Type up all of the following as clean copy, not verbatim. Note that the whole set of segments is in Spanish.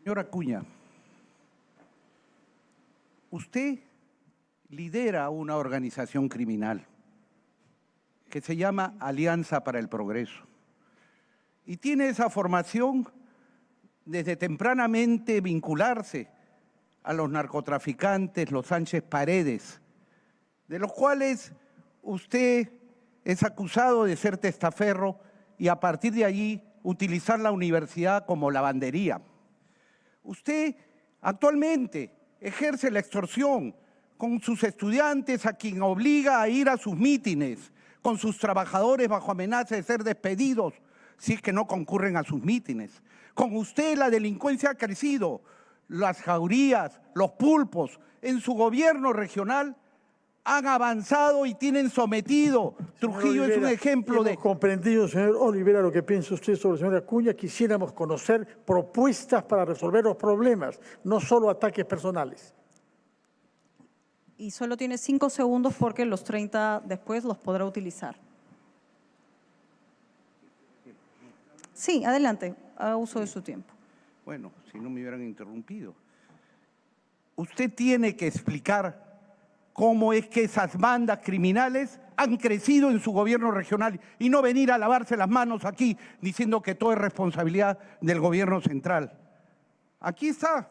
Señor Acuña, usted lidera una organización criminal que se llama Alianza para el Progreso y tiene esa formación desde tempranamente vincularse a los narcotraficantes, los Sánchez Paredes, de los cuales usted es acusado de ser testaferro y a partir de allí utilizar la universidad como lavandería. Usted actualmente ejerce la extorsión con sus estudiantes a quien obliga a ir a sus mítines, con sus trabajadores bajo amenaza de ser despedidos si es que no concurren a sus mítines. Con usted la delincuencia ha crecido, las jaurías, los pulpos en su gobierno regional han avanzado y tienen sometido. Trujillo Olivera, es un ejemplo de... Hemos comprendido, señor Olivera, lo que piensa usted sobre el señor Acuña. Quisiéramos conocer propuestas para resolver los problemas, no solo ataques personales. Y solo tiene 5 segundos porque los 30 después los podrá utilizar. Sí, adelante, haga uso de su tiempo. Bueno, si no me hubieran interrumpido. Usted tiene que explicar cómo es que esas bandas criminales han crecido en su gobierno regional y no venir a lavarse las manos aquí diciendo que todo es responsabilidad del gobierno central. Aquí está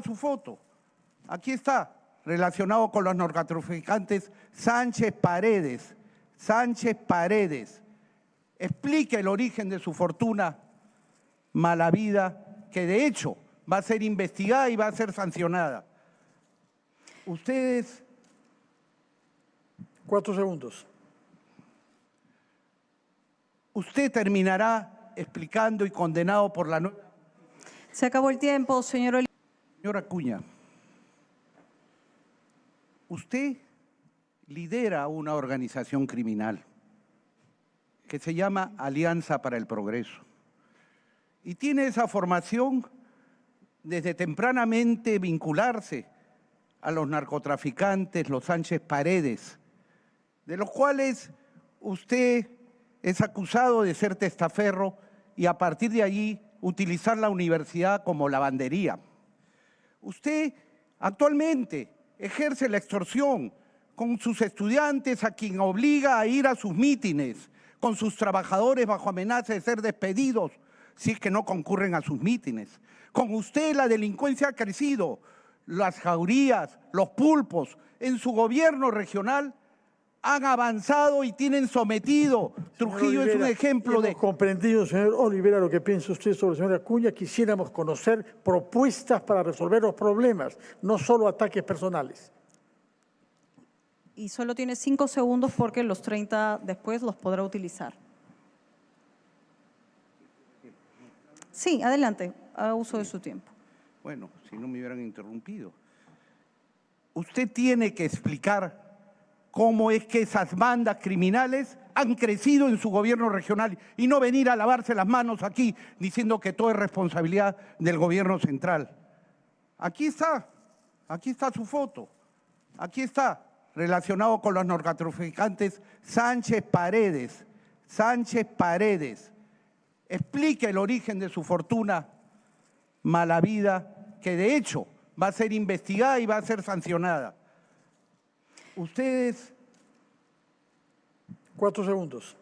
su foto, aquí está, relacionado con los narcotraficantes Sánchez Paredes. Sánchez Paredes. Explique el origen de su fortuna mala vida, que de hecho va a ser investigada y va a ser sancionada. Ustedes... 4 segundos. Usted terminará explicando y condenado por la... Se acabó el tiempo, señor Olivera. Señor Acuña, usted lidera una organización criminal que se llama Alianza para el Progreso y tiene esa formación desde tempranamente vincularse a los narcotraficantes, los Sánchez Paredes, de los cuales usted es acusado de ser testaferro y a partir de allí utilizar la universidad como lavandería. Usted actualmente ejerce la extorsión con sus estudiantes a quien obliga a ir a sus mítines, con sus trabajadores bajo amenaza de ser despedidos si es que no concurren a sus mítines. Con usted la delincuencia ha crecido, las jaurías, los pulpos en su gobierno regional han avanzado y tienen sometido. Trujillo Olivera, es un ejemplo de... Hemos comprendido, señor Olivera, lo que piensa usted sobre el señor Acuña. Quisiéramos conocer propuestas para resolver los problemas, no solo ataques personales. Y solo tiene 5 segundos porque los 30 después los podrá utilizar. Sí, adelante, haga uso de su tiempo. Bueno, si no me hubieran interrumpido. Usted tiene que explicar cómo es que esas bandas criminales han crecido en su gobierno regional y no venir a lavarse las manos aquí diciendo que todo es responsabilidad del gobierno central. Aquí está su foto, aquí está, relacionado con los narcotraficantes Sánchez Paredes. Sánchez Paredes. Explique el origen de su fortuna mala vida, que de hecho va a ser investigada y va a ser sancionada. Ustedes... 4 segundos.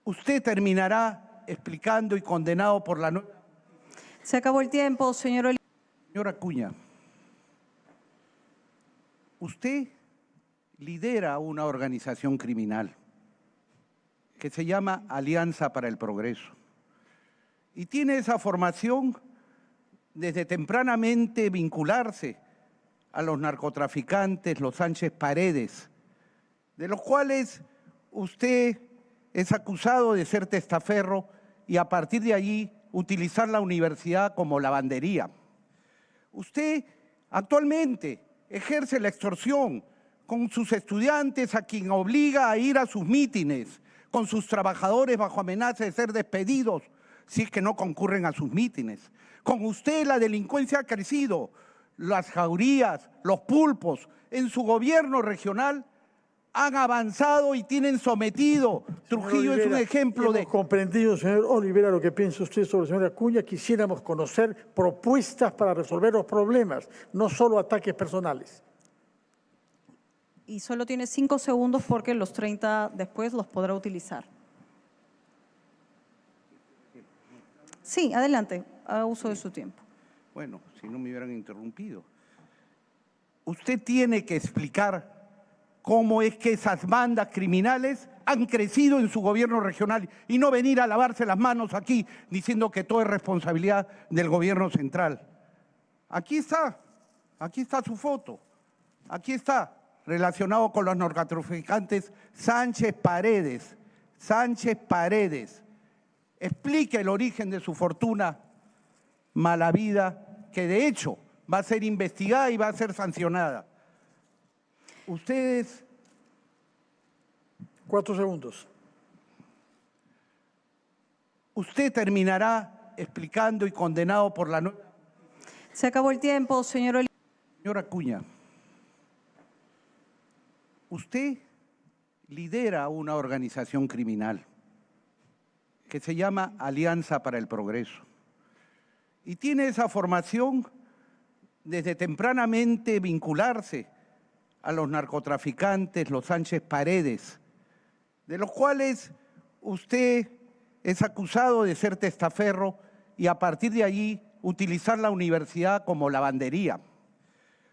Usted terminará explicando y condenado por la... Se acabó el tiempo, señor Olivera. Señor Acuña, usted lidera una organización criminal que se llama Alianza para el Progreso y tiene esa formación desde tempranamente vincularse a los narcotraficantes, los Sánchez Paredes, de los cuales usted es acusado de ser testaferro y a partir de allí utilizar la universidad como lavandería. Usted actualmente ejerce la extorsión con sus estudiantes a quien obliga a ir a sus mítines, con sus trabajadores bajo amenaza de ser despedidos si es que no concurren a sus mítines. Con usted la delincuencia ha crecido, las jaurías, los pulpos en su gobierno regional han avanzado y tienen sometido. Trujillo es un ejemplo de... Hemos comprendido, señor Olivera, lo que piensa usted sobre el señor Acuña. Quisiéramos conocer propuestas para resolver los problemas, no solo ataques personales. Y solo tiene 5 segundos porque los 30 después los podrá utilizar. Sí, adelante, haga uso de su tiempo. Bueno, si no me hubieran interrumpido. Usted tiene que explicar cómo es que esas bandas criminales han crecido en su gobierno regional y no venir a lavarse las manos aquí diciendo que todo es responsabilidad del gobierno central. Aquí está su foto, aquí está, relacionado con los narcotraficantes Sánchez Paredes. Sánchez Paredes. Explique el origen de su fortuna mala vida, que de hecho va a ser investigada y va a ser sancionada. Ustedes... 4 segundos. Usted terminará explicando y condenado por la... Se acabó el tiempo, señor Olivera. Señor Acuña, usted lidera una organización criminal que se llama Alianza para el Progreso y tiene esa formación desde tempranamente vincularse a los narcotraficantes, los Sánchez Paredes, de los cuales usted es acusado de ser testaferro y a partir de allí utilizar la universidad como lavandería.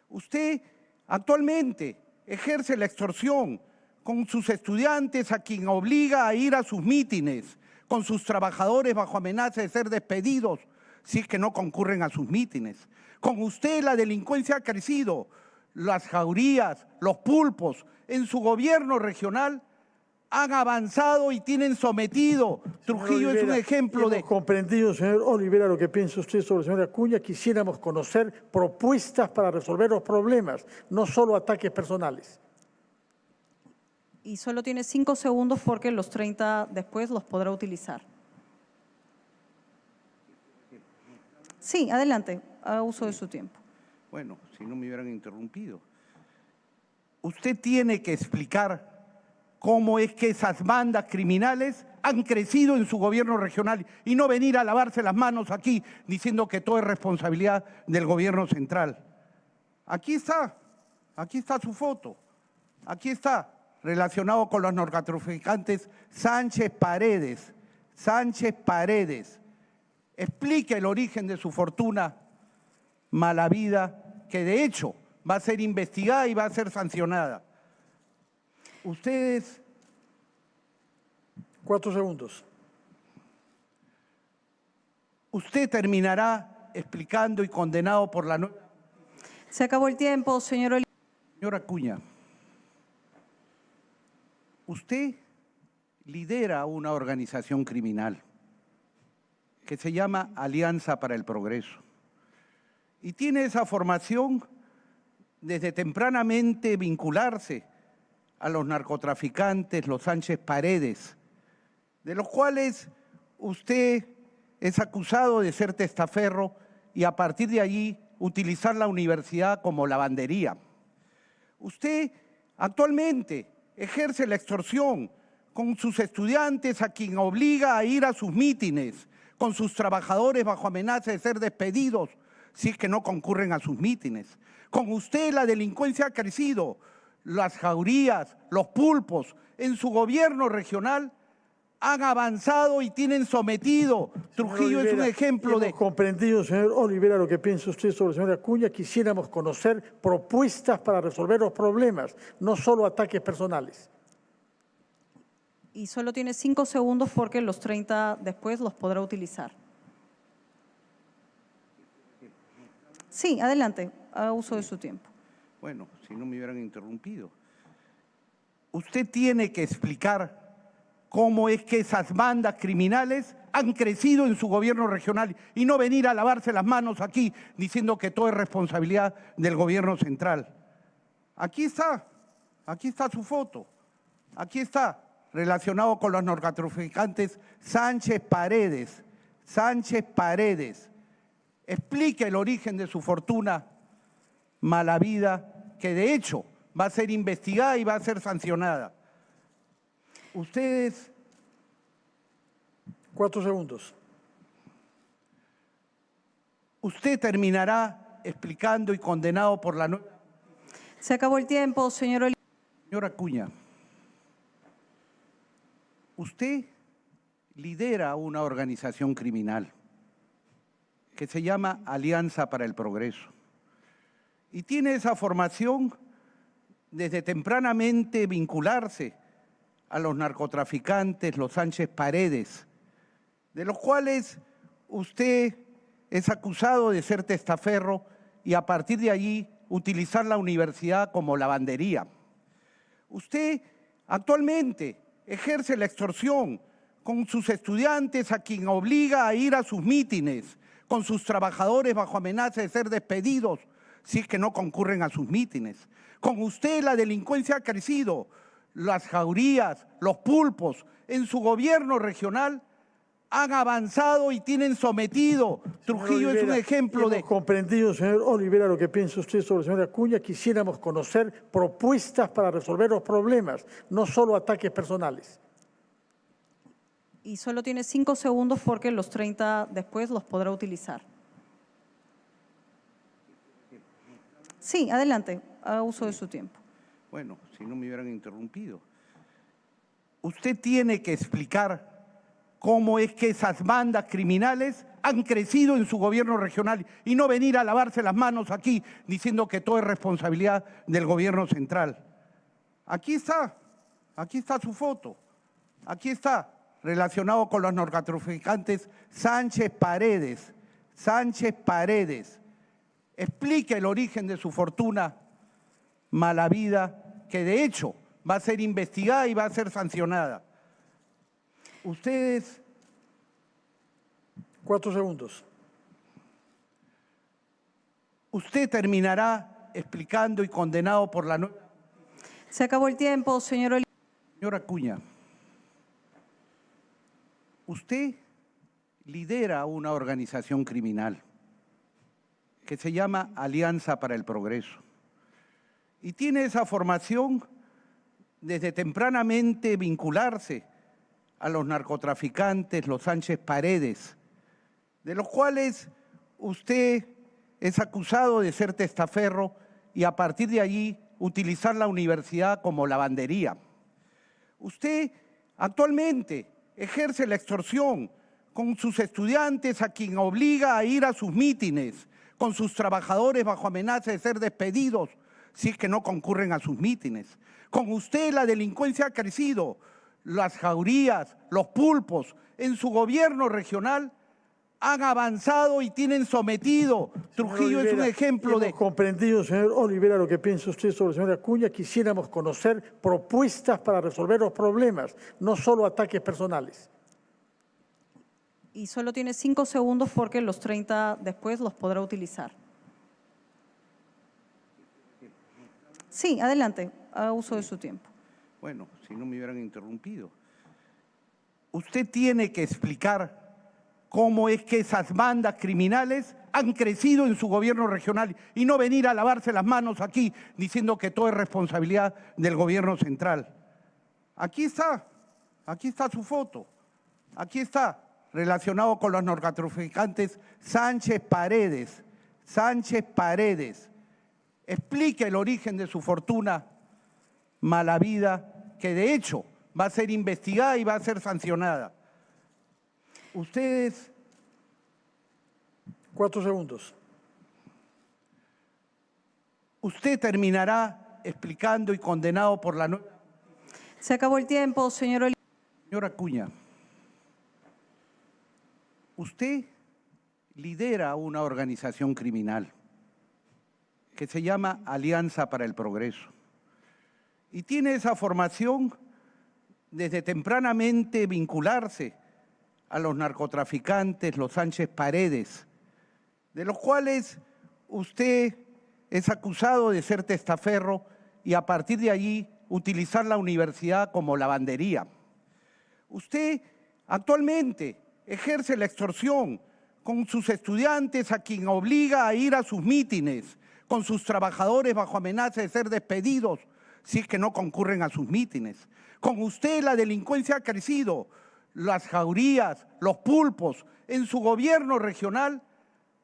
Usted actualmente ejerce la extorsión con sus estudiantes a quien obliga a ir a sus mítines, con sus trabajadores bajo amenaza de ser despedidos si es que no concurren a sus mítines. Con usted la delincuencia ha crecido, las jaurías, los pulpos en su gobierno regional han avanzado y tienen sometido. Trujillo es un ejemplo de... Hemos comprendido, señor Olivera, lo que piensa usted sobre el señor Acuña. Quisiéramos conocer propuestas para resolver los problemas, no solo ataques personales. Y solo tiene 5 segundos porque los 30 después los podrá utilizar. Sí, adelante, haga uso de su tiempo. Bueno, si no me hubieran interrumpido. Usted tiene que explicar cómo es que esas bandas criminales han crecido en su gobierno regional y no venir a lavarse las manos aquí diciendo que todo es responsabilidad del gobierno central. Aquí está su foto, aquí está, relacionado con los narcotraficantes Sánchez Paredes. Sánchez Paredes. Explique el origen de su fortuna mala vida, que de hecho va a ser investigada y va a ser sancionada. Ustedes... 4 segundos. Usted terminará explicando y condenado por la... Se acabó el tiempo, señor Olivera. Señor Acuña, usted lidera una organización criminal que se llama Alianza para el Progreso y tiene esa formación desde tempranamente vincularse a los narcotraficantes, los Sánchez Paredes, de los cuales usted es acusado de ser testaferro y a partir de allí utilizar la universidad como lavandería. Usted actualmente ejerce la extorsión con sus estudiantes a quien obliga a ir a sus mítines, con sus trabajadores bajo amenaza de ser despedidos si es que no concurren a sus mítines. Con usted la delincuencia ha crecido, las jaurías, los pulpos en su gobierno regional han avanzado y tienen sometido. Trujillo es un ejemplo de... Hemos comprendido, señor Olivera, lo que piensa usted sobre el señor Acuña. Quisiéramos conocer propuestas para resolver los problemas, no solo ataques personales. Y solo tiene 5 segundos porque los 30 después los podrá utilizar. Sí, adelante, haga uso de su tiempo. Bueno, si no me hubieran interrumpido. Usted tiene que explicar cómo es que esas bandas criminales han crecido en su gobierno regional y no venir a lavarse las manos aquí diciendo que todo es responsabilidad del gobierno central. Aquí está su foto, aquí está, relacionado con los narcotraficantes Sánchez Paredes. Sánchez Paredes. Explique el origen de su fortuna mala vida, que de hecho va a ser investigada y va a ser sancionada. Ustedes... 4 segundos. Usted terminará explicando y condenado por la nueva... Se acabó el tiempo, señor Oliveira. Señora Acuña, usted lidera una organización criminal que se llama Alianza para el Progreso y tiene esa formación desde tempranamente vincularse a los narcotraficantes, los Sánchez Paredes, de los cuales usted es acusado de ser testaferro y a partir de allí utilizar la universidad como lavandería. Usted actualmente ejerce la extorsión con sus estudiantes a quien obliga a ir a sus mítines, con sus trabajadores bajo amenaza de ser despedidos si es que no concurren a sus mítines. Con usted la delincuencia ha crecido, las jaurías, los pulpos en su gobierno regional han avanzado y tienen sometido. Trujillo es un ejemplo de... Hemos comprendido, señor Olivera, lo que piensa usted sobre el señor Acuña. Quisiéramos conocer propuestas para resolver los problemas, no solo ataques personales. Y solo tiene 5 segundos porque los 30 después los podrá utilizar. Sí, adelante, haga uso de su tiempo. Bueno, si no me hubieran interrumpido. Usted tiene que explicar cómo es que esas bandas criminales han crecido en su gobierno regional y no venir a lavarse las manos aquí diciendo que todo es responsabilidad del gobierno central. Aquí está su foto, aquí está, relacionado con los narcotraficantes Sánchez Paredes. Sánchez Paredes. Explique el origen de su fortuna mala vida, que de hecho va a ser investigada y va a ser sancionada. Ustedes... 4 segundos. Usted terminará explicando y condenado por la nueva... Se acabó el tiempo, señor Oliveira. Señora Acuña, usted lidera una organización criminal que se llama Alianza para el Progreso y tiene esa formación desde tempranamente vincularse a los narcotraficantes, los Sánchez Paredes, de los cuales usted es acusado de ser testaferro y a partir de allí utilizar la universidad como lavandería. Usted actualmente ejerce la extorsión con sus estudiantes a quien obliga a ir a sus mítines, con sus trabajadores bajo amenaza de ser despedidos si es que no concurren a sus mítines. Con usted la delincuencia ha crecido, las jaurías, los pulpos en su gobierno regional han avanzado y tienen sometido. Trujillo es un ejemplo de... Hemos comprendido, señor Olivera, lo que piensa usted sobre el señor Acuña. Quisiéramos conocer propuestas para resolver los problemas, no solo ataques personales. Y solo tiene 5 segundos porque los 30 después los podrá utilizar. Sí, adelante, haga uso de su tiempo. Bueno, si no me hubieran interrumpido. Usted tiene que explicar cómo es que esas bandas criminales han crecido en su gobierno regional y no venir a lavarse las manos aquí diciendo que todo es responsabilidad del gobierno central. Aquí está su foto, aquí está, relacionado con los narcotraficantes Sánchez Paredes. Sánchez Paredes. Explique el origen de su fortuna mala vida, que de hecho va a ser investigada y va a ser sancionada. Ustedes... 4 segundos. Usted terminará explicando y condenado por la nueva... Se acabó el tiempo, señor Oliveira. Señora Acuña, usted lidera una organización criminal que se llama Alianza para el Progreso y tiene esa formación desde tempranamente vincularse a los narcotraficantes, los Sánchez Paredes, de los cuales usted es acusado de ser testaferro y a partir de allí utilizar la universidad como lavandería. Usted actualmente ejerce la extorsión con sus estudiantes a quien obliga a ir a sus mítines, con sus trabajadores bajo amenaza de ser despedidos si es que no concurren a sus mítines. Con usted la delincuencia ha crecido, las jaurías, los pulpos en su gobierno regional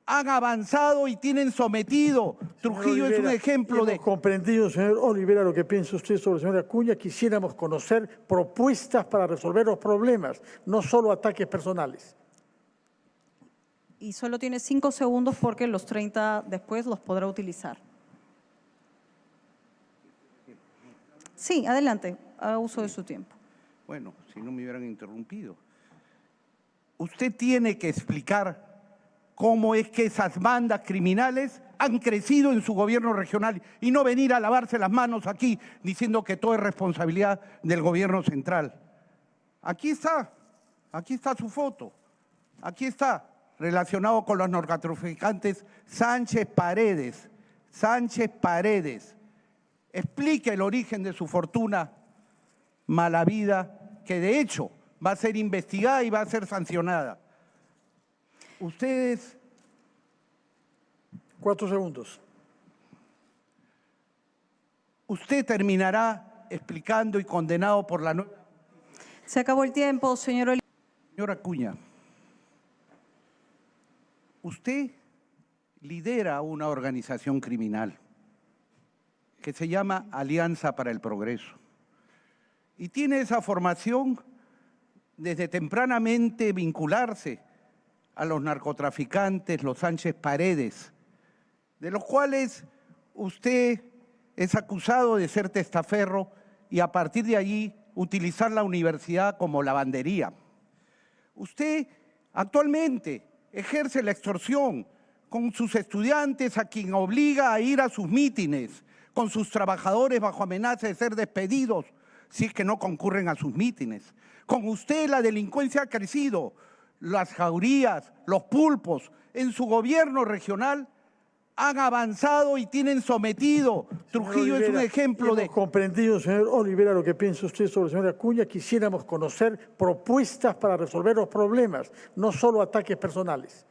han avanzado y tienen sometido. Trujillo es un ejemplo de... Hemos comprendido, señor Olivera, lo que piensa usted sobre el señor Acuña. Quisiéramos conocer propuestas para resolver los problemas, no solo ataques personales. Y solo tiene 5 segundos porque los 30 después los podrá utilizar. Sí, adelante, haga uso de su tiempo. Bueno, si no me hubieran interrumpido. Usted tiene que explicar cómo es que esas bandas criminales han crecido en su gobierno regional y no venir a lavarse las manos aquí diciendo que todo es responsabilidad del gobierno central. Aquí está su foto, aquí está, relacionado con los narcotraficantes Sánchez Paredes. Sánchez Paredes. Explique el origen de su fortuna mala vida, que de hecho va a ser investigada y va a ser sancionada. Ustedes... 4 segundos. Usted terminará explicando y condenado por la... Se acabó el tiempo, señor Olivera. Señor Acuña, usted lidera una organización criminal que se llama Alianza para el Progreso y tiene esa formación desde tempranamente vincularse a los narcotraficantes, los Sánchez Paredes, de los cuales usted es acusado de ser testaferro y a partir de allí utilizar la universidad como lavandería. Usted actualmente ejerce la extorsión con sus estudiantes a quien obliga a ir a sus mítines, con sus trabajadores bajo amenaza de ser despedidos si es que no concurren a sus mítines. Con usted la delincuencia ha crecido, las jaurías, los pulpos en su gobierno regional han avanzado y tienen sometido. Trujillo es un ejemplo de... Hemos comprendido, señor Olivera, lo que piensa usted sobre el señor Acuña. Quisiéramos conocer propuestas para resolver los problemas, no solo ataques personales.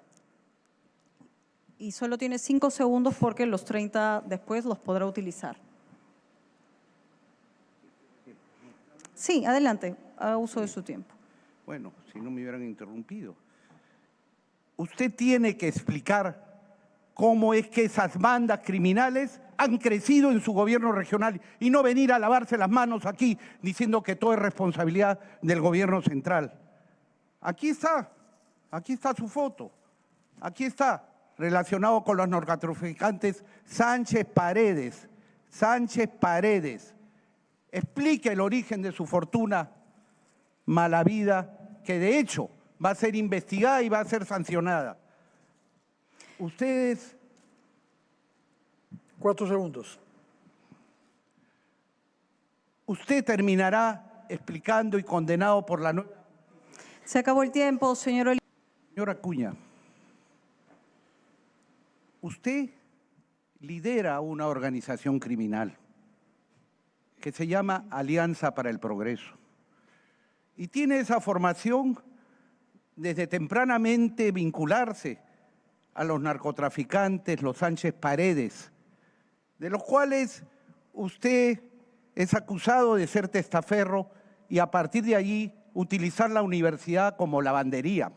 Y solo tiene 5 segundos porque los 30 después los podrá utilizar. Sí, adelante, haga uso de su tiempo. Bueno, si no me hubieran interrumpido. Usted tiene que explicar cómo es que esas bandas criminales han crecido en su gobierno regional y no venir a lavarse las manos aquí diciendo que todo es responsabilidad del gobierno central. Aquí está su foto, aquí está, relacionado con los narcotraficantes Sánchez Paredes. Sánchez Paredes. Explique el origen de su fortuna mala vida, que de hecho va a ser investigada y va a ser sancionada. Ustedes... 4 segundos. Usted terminará explicando y condenado por la... Se acabó el tiempo, señor Olivera. Señor Acuña, usted lidera una organización criminal que se llama Alianza para el Progreso y tiene esa formación desde tempranamente vincularse a los narcotraficantes, los Sánchez Paredes, de los cuales usted es acusado de ser testaferro y a partir de allí utilizar la universidad como lavandería.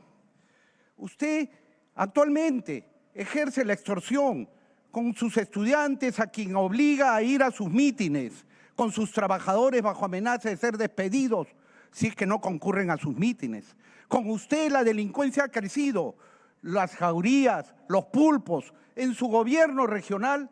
Usted actualmente ejerce la extorsión con sus estudiantes a quien obliga a ir a sus mítines, con sus trabajadores bajo amenaza de ser despedidos si es que no concurren a sus mítines. Con usted la delincuencia ha crecido, las jaurías, los pulpos en su gobierno regional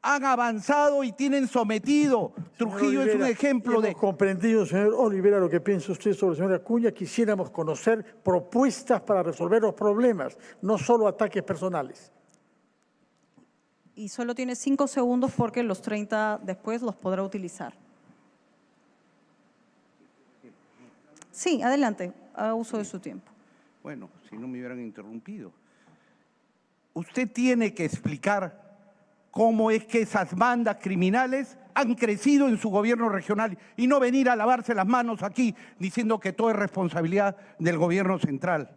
han avanzado y tienen sometido. Trujillo es un ejemplo de... Hemos comprendido, señor Olivera, lo que piensa usted sobre el señor Acuña. Quisiéramos conocer propuestas para resolver los problemas, no solo ataques personales. Y solo tiene 5 segundos porque los 30 después los podrá utilizar. Sí, adelante, haga uso de su tiempo. Bueno, si no me hubieran interrumpido. Usted tiene que explicar cómo es que esas bandas criminales han crecido en su gobierno regional y no venir a lavarse las manos aquí diciendo que todo es responsabilidad del gobierno central.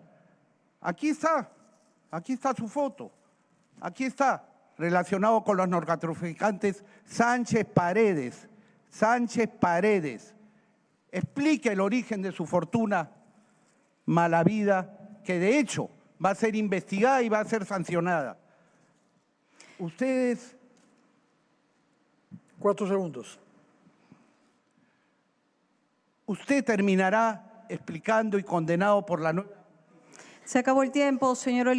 Aquí está su foto, aquí está, relacionado con los narcotraficantes Sánchez Paredes. Sánchez Paredes. Explique el origen de su fortuna mala vida, que de hecho va a ser investigada y va a ser sancionada. Ustedes... 4 segundos. Usted terminará explicando y condenado por la nueva... Se acabó el tiempo, señor Oliveira.